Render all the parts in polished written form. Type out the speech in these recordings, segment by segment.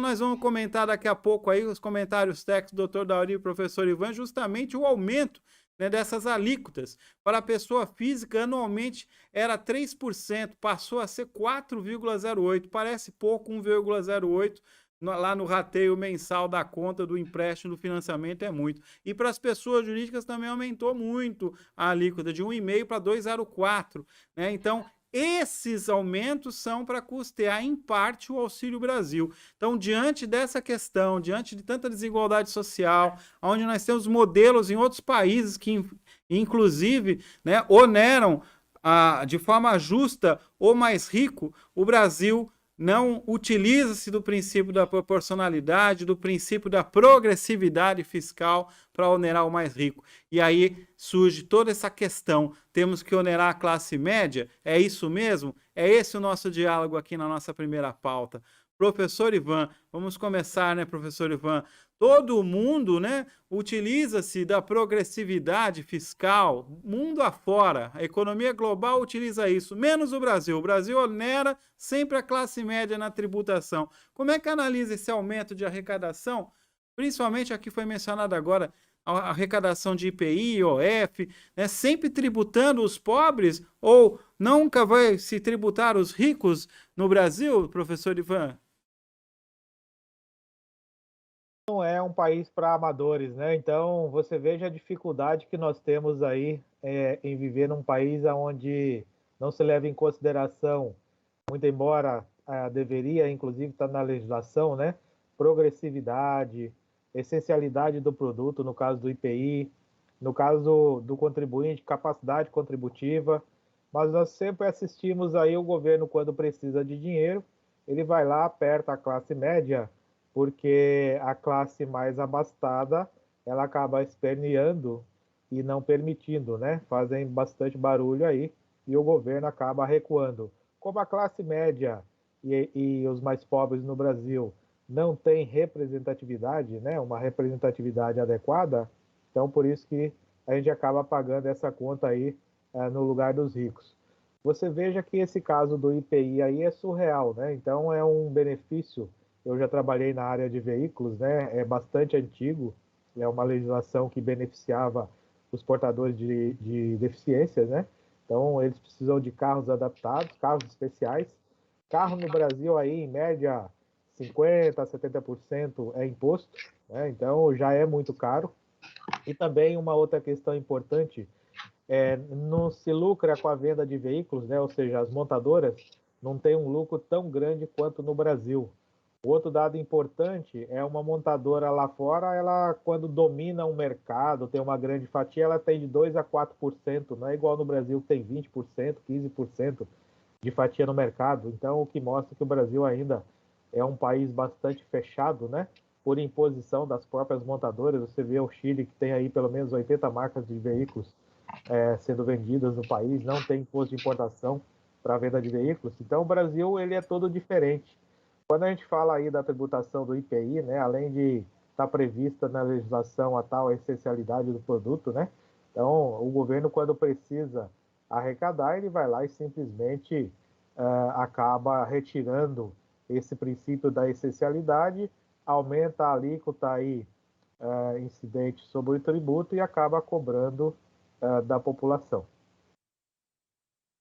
nós vamos comentar daqui a pouco aí os comentários técnicos do doutor Dauri e professor Ivan, justamente o aumento, né, dessas alíquotas. Para a pessoa física, anualmente era 3%, passou a ser 4,08%. Parece pouco, 1,08%. Lá no rateio mensal da conta do empréstimo do financiamento é muito. E para as pessoas jurídicas também aumentou muito a alíquota, de 1,5% para 2,04%. Né? Então, esses aumentos são para custear, em parte, o Auxílio Brasil. Então, diante dessa questão, diante de tanta desigualdade social, onde nós temos modelos em outros países que, inclusive, né, oneram de forma justa o mais rico, o Brasil não utiliza-se do princípio da proporcionalidade, do princípio da progressividade fiscal para onerar o mais rico. E aí surge toda essa questão, temos que onerar a classe média? É isso mesmo? É esse o nosso diálogo aqui na nossa primeira pauta. Professor Ivan, vamos começar, né, professor Ivan? Todo mundo, né, utiliza-se da progressividade fiscal, mundo afora. A economia global utiliza isso, menos o Brasil. O Brasil onera sempre a classe média na tributação. Como é que analisa esse aumento de arrecadação? Principalmente aqui foi mencionado agora a arrecadação de IPI, IOF, né, sempre tributando os pobres, ou nunca vai se tributar os ricos no Brasil, professor Ivan? Não é um país para amadores, né? Então, você veja a dificuldade que nós temos aí em viver num país onde não se leva em consideração, muito embora deveria, inclusive, estar na legislação, né? Progressividade, essencialidade do produto, no caso do IPI, no caso do contribuinte, capacidade contributiva, mas nós sempre assistimos aí o governo, quando precisa de dinheiro, ele vai lá, aperta a classe média, porque a classe mais abastada ela acaba esperneando e não permitindo, né? Fazem bastante barulho aí e o governo acaba recuando. Como a classe média e os mais pobres no Brasil não têm representatividade, né? Uma representatividade adequada, então por isso que a gente acaba pagando essa conta aí no lugar dos ricos. Você veja que esse caso do IPI aí é surreal, né? Então é um benefício. Eu já trabalhei na área de veículos, né? É bastante antigo. É uma legislação que beneficiava os portadores de deficiências, né? Então eles precisam de carros adaptados, carros especiais. Carro no Brasil aí, em média, 50% a 70% é imposto, né? Então já é muito caro. E também uma outra questão importante não se lucra com a venda de veículos, né? Ou seja, as montadoras não têm um lucro tão grande quanto no Brasil. O outro dado importante é uma montadora lá fora, ela quando domina um mercado, tem uma grande fatia, ela tem de 2 a 4%, não é igual no Brasil que tem 20%, 15% de fatia no mercado. Então, o que mostra que o Brasil ainda é um país bastante fechado, né? Por imposição das próprias montadoras. Você vê o Chile, que tem aí pelo menos 80 marcas de veículos sendo vendidas no país, não tem imposto de importação para a venda de veículos. Então, o Brasil ele é todo diferente. Quando a gente fala aí da tributação do IPI, né, além de estar prevista na legislação a tal essencialidade do produto, né, então o governo, quando precisa arrecadar, ele vai lá e simplesmente acaba retirando esse princípio da essencialidade, aumenta a alíquota aí incidente sobre o tributo e acaba cobrando da população.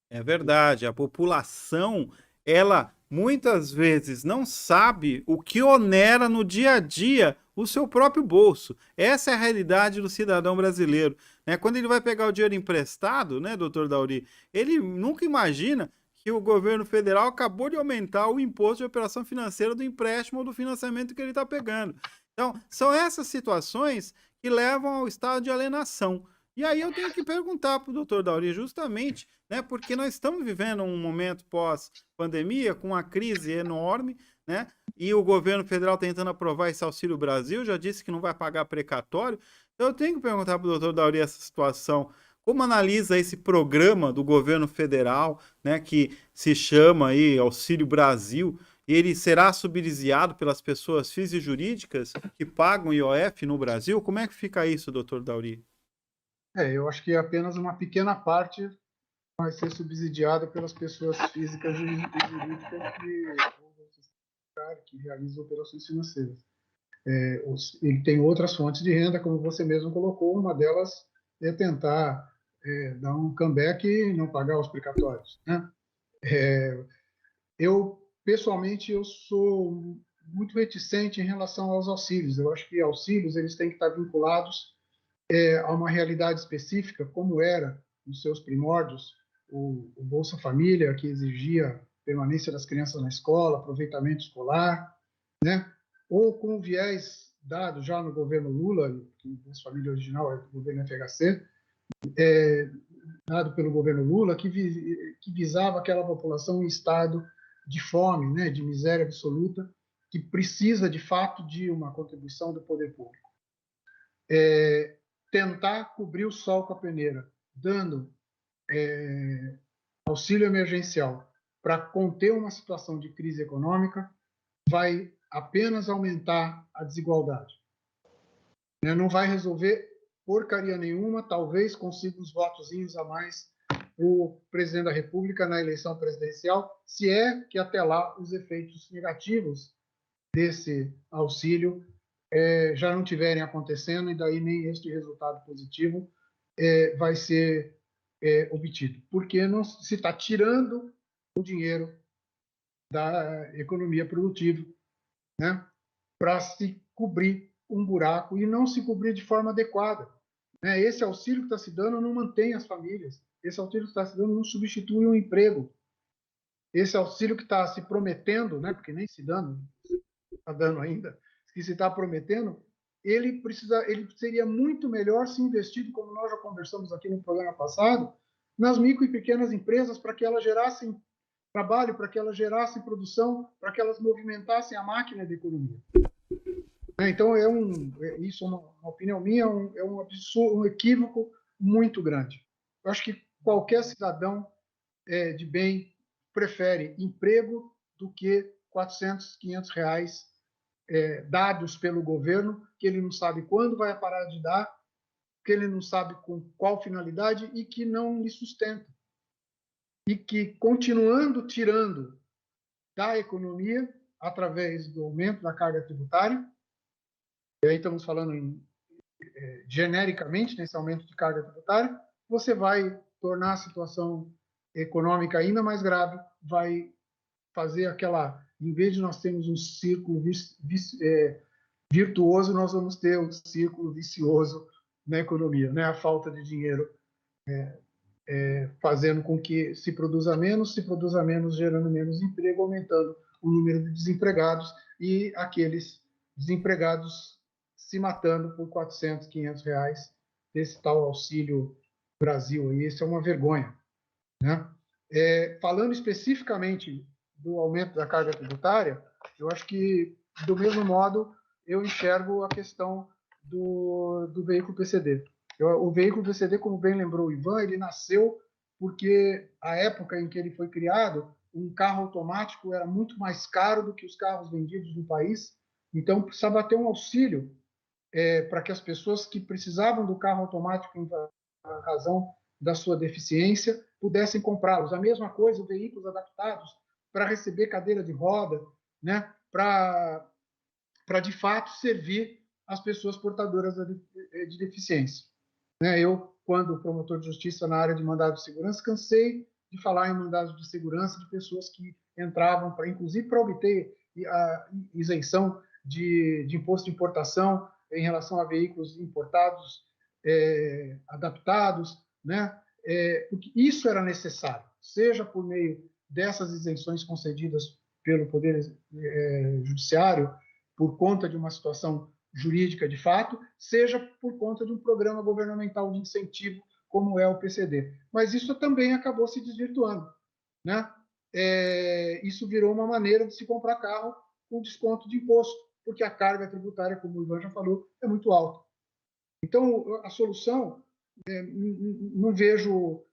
É verdade, a população, ela muitas vezes não sabe o que onera no dia a dia o seu próprio bolso. Essa é a realidade do cidadão brasileiro, né? Quando ele vai pegar o dinheiro emprestado, né, doutor Dauri, ele nunca imagina que o governo federal acabou de aumentar o imposto de operação financeira do empréstimo ou do financiamento que ele está pegando. Então, são essas situações que levam ao estado de alienação. E aí eu tenho que perguntar para o doutor Dauri justamente, né, porque nós estamos vivendo um momento pós-pandemia com uma crise enorme, né, e o governo federal tentando aprovar esse Auxílio Brasil, já disse que não vai pagar precatório. Então eu tenho que perguntar para o doutor Dauri essa situação, como analisa esse programa do governo federal, né, que se chama aí Auxílio Brasil, e ele será subsidiado pelas pessoas físicas e jurídicas que pagam IOF no Brasil? Como é que fica isso, doutor Dauri? Eu acho que apenas uma pequena parte vai ser subsidiada pelas pessoas físicas e jurídicas que que realiza operações financeiras. Ele tem outras fontes de renda, como você mesmo colocou, uma delas é tentar dar um comeback e não pagar os precatórios, né? Pessoalmente, eu sou muito reticente em relação aos auxílios. Eu acho que auxílios eles têm que estar vinculados a uma realidade específica, como era nos seus primórdios o Bolsa Família, que exigia permanência das crianças na escola, aproveitamento escolar, né? Ou com o viés dado já no governo Lula, que o Bolsa Família original é do governo FHC, dado pelo governo Lula, que visava aquela população em estado de fome, né, de miséria absoluta, que precisa, de fato, de uma contribuição do poder público. Tentar cobrir o sol com a peneira, dando auxílio emergencial para conter uma situação de crise econômica, vai apenas aumentar a desigualdade. Não vai resolver porcaria nenhuma, talvez consiga uns votozinhos a mais o presidente da República na eleição presidencial, se é que até lá os efeitos negativos desse auxílio já não estiverem acontecendo, e daí nem este resultado positivo vai ser obtido. Porque não se está tirando o dinheiro da economia produtiva, né, para se cobrir um buraco e não se cobrir de forma adequada. Esse auxílio que está se dando não mantém as famílias. Esse auxílio que está se dando não substitui um emprego. Esse auxílio que está se prometendo, né, porque nem se dando, está dando ainda, que se está prometendo, ele seria muito melhor se investido, como nós já conversamos aqui no programa passado, nas micro e pequenas empresas, para que elas gerassem trabalho, para que elas gerassem produção, para que elas movimentassem a máquina da economia. Então, isso é uma opinião minha, é um absurdo, um equívoco muito grande. Eu acho que qualquer cidadão de bem prefere emprego do que 400, 500 reais dados pelo governo, que ele não sabe quando vai parar de dar, que ele não sabe com qual finalidade e que não lhe sustenta. E que, continuando tirando da economia, através do aumento da carga tributária, e aí estamos falando genericamente nesse aumento de carga tributária, você vai tornar a situação econômica ainda mais grave, vai fazer aquela... Em vez de nós termos um círculo virtuoso, nós vamos ter um círculo vicioso na economia, né? A falta de dinheiro fazendo com que se produza menos, gerando menos emprego, aumentando o número de desempregados e aqueles desempregados se matando por 400, 500 reais desse tal Auxílio Brasil. E isso é uma vergonha, né? Falando especificamente do aumento da carga tributária, eu acho que, do mesmo modo, eu enxergo a questão do veículo PCD. O veículo PCD, como bem lembrou o Ivan, ele nasceu porque, a época em que ele foi criado, um carro automático era muito mais caro do que os carros vendidos no país, então precisava ter um auxílio para que as pessoas que precisavam do carro automático em razão da sua deficiência pudessem comprá-los. A mesma coisa, veículos adaptados para receber cadeira de roda, né, para de fato servir as pessoas portadoras de deficiência. Eu, quando promotor de justiça na área de mandado de segurança, cansei de falar em mandados de segurança de pessoas que entravam, inclusive para obter a isenção de imposto de importação em relação a veículos importados, adaptados, né? Porque isso era necessário, seja por meio dessas isenções concedidas pelo Poder Judiciário, por conta de uma situação jurídica de fato, seja por conta de um programa governamental de incentivo, como é o PCD. Mas isso também acabou se desvirtuando, né? Isso virou uma maneira de se comprar carro com desconto de imposto, porque a carga tributária, como o Ivan já falou, é muito alta. Então, a solução, não vejo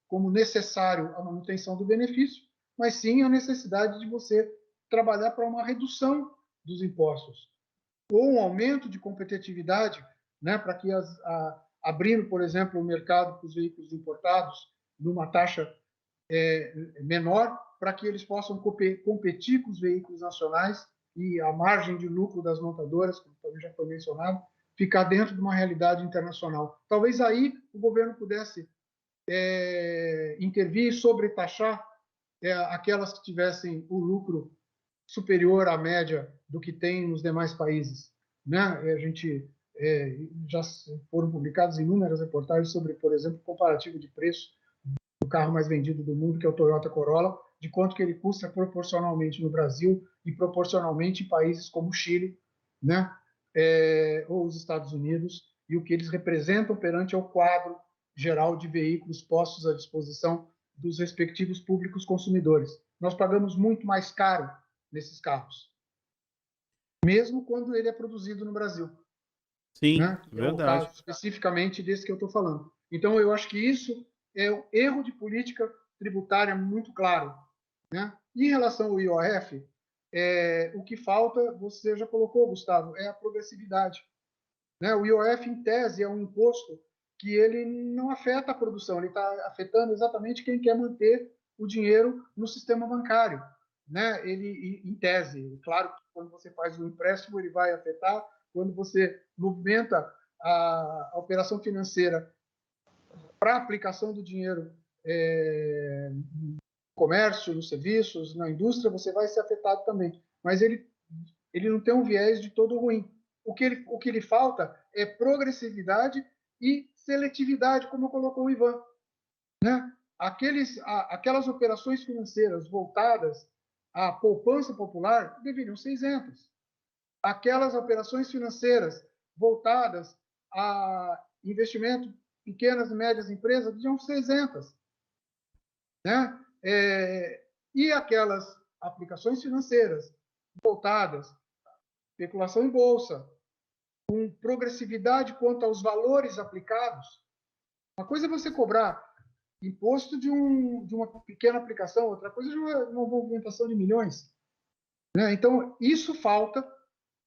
como necessário a manutenção do benefício, mas sim a necessidade de você trabalhar para uma redução dos impostos, ou um aumento de competitividade, né, para que abrindo, por exemplo, o mercado para os veículos importados numa taxa menor, para que eles possam competir com os veículos nacionais e a margem de lucro das montadoras, como também já foi mencionado, ficar dentro de uma realidade internacional. Talvez aí o governo pudesse intervir e sobretaxar aquelas que tivessem o lucro superior à média do que tem nos demais países. Né? A gente já foram publicadas inúmeras reportagens sobre, por exemplo, o comparativo de preço do carro mais vendido do mundo, que é o Toyota Corolla, de quanto que ele custa proporcionalmente no Brasil e proporcionalmente em países como o Chile, né? Ou os Estados Unidos, e o que eles representam perante ao quadro geral de veículos postos à disposição dos respectivos públicos consumidores. Nós pagamos muito mais caro nesses carros, mesmo quando ele é produzido no Brasil. Sim, né? verdade. É o caso especificamente desse que eu estou falando. Então, eu acho que isso é um erro de política tributária muito claro. Né? Em relação ao IOF, o que falta, você já colocou, Gustavo, é a progressividade. Né? O IOF, em tese, é um imposto que ele não afeta a produção, ele está afetando exatamente quem quer manter o dinheiro no sistema bancário. Né? Ele, em tese, claro que quando você faz um empréstimo, ele vai afetar, quando você movimenta a operação financeira para a aplicação do dinheiro no comércio, nos serviços, na indústria, você vai ser afetado também. Mas ele não tem um viés de todo ruim. O que lhe falta é progressividade e seletividade, como colocou o Ivan. Né? Aquelas operações financeiras voltadas à poupança popular deveriam ser isentas. Aquelas operações financeiras voltadas a investimento em pequenas e médias empresas deveriam ser isentas. Né? E aquelas aplicações financeiras voltadas à especulação em bolsa, com progressividade quanto aos valores aplicados. Uma coisa é você cobrar imposto de uma pequena aplicação, outra coisa é uma movimentação de milhões. Né? Então, isso falta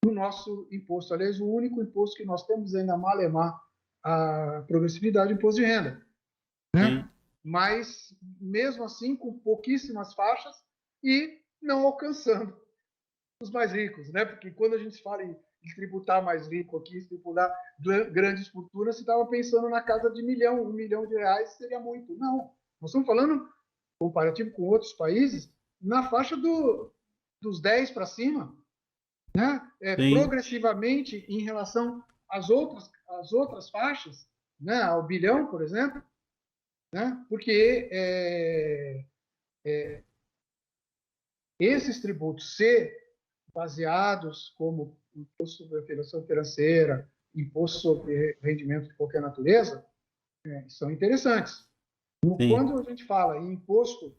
no nosso imposto. Aliás, o único imposto que nós temos ainda a malemar a progressividade é o imposto de renda. Né? Mas, mesmo assim, com pouquíssimas faixas e não alcançando os mais ricos. Né? Porque quando a gente fala em tributar mais rico aqui, tributar grandes fortunas, você estava pensando na casa de R$1 milhão seria muito. Não, nós estamos falando, comparativo com outros países, na faixa dos 10 para cima, né? Progressivamente em relação às outras faixas, né? Ao bilhão, por exemplo, né? Porque esses tributos ser baseados como imposto sobre operação financeira, imposto sobre rendimento de qualquer natureza, são interessantes. Quando a gente fala em imposto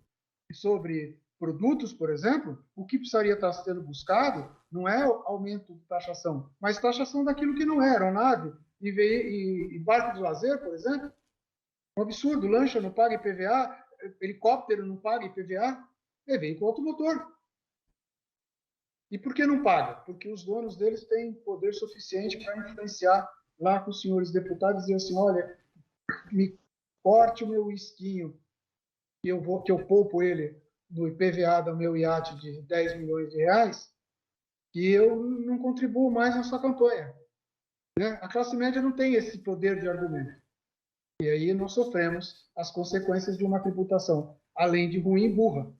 sobre produtos, por exemplo, o que precisaria estar sendo buscado não é aumento de taxação, mas taxação daquilo que não é aeronave e barco de lazer, por exemplo. Um absurdo, lancha não paga IPVA, helicóptero não paga IPVA, é veículo automotor. E por que não paga? Porque os donos deles têm poder suficiente para influenciar lá com os senhores deputados e dizer assim, olha, me corte o meu esquinho, que eu poupo ele no IPVA do meu iate de R$10 milhões, que eu não contribuo mais na sua campanha. Né? A classe média não tem esse poder de argumento. E aí nós sofremos as consequências de uma tributação, além de ruim, burra.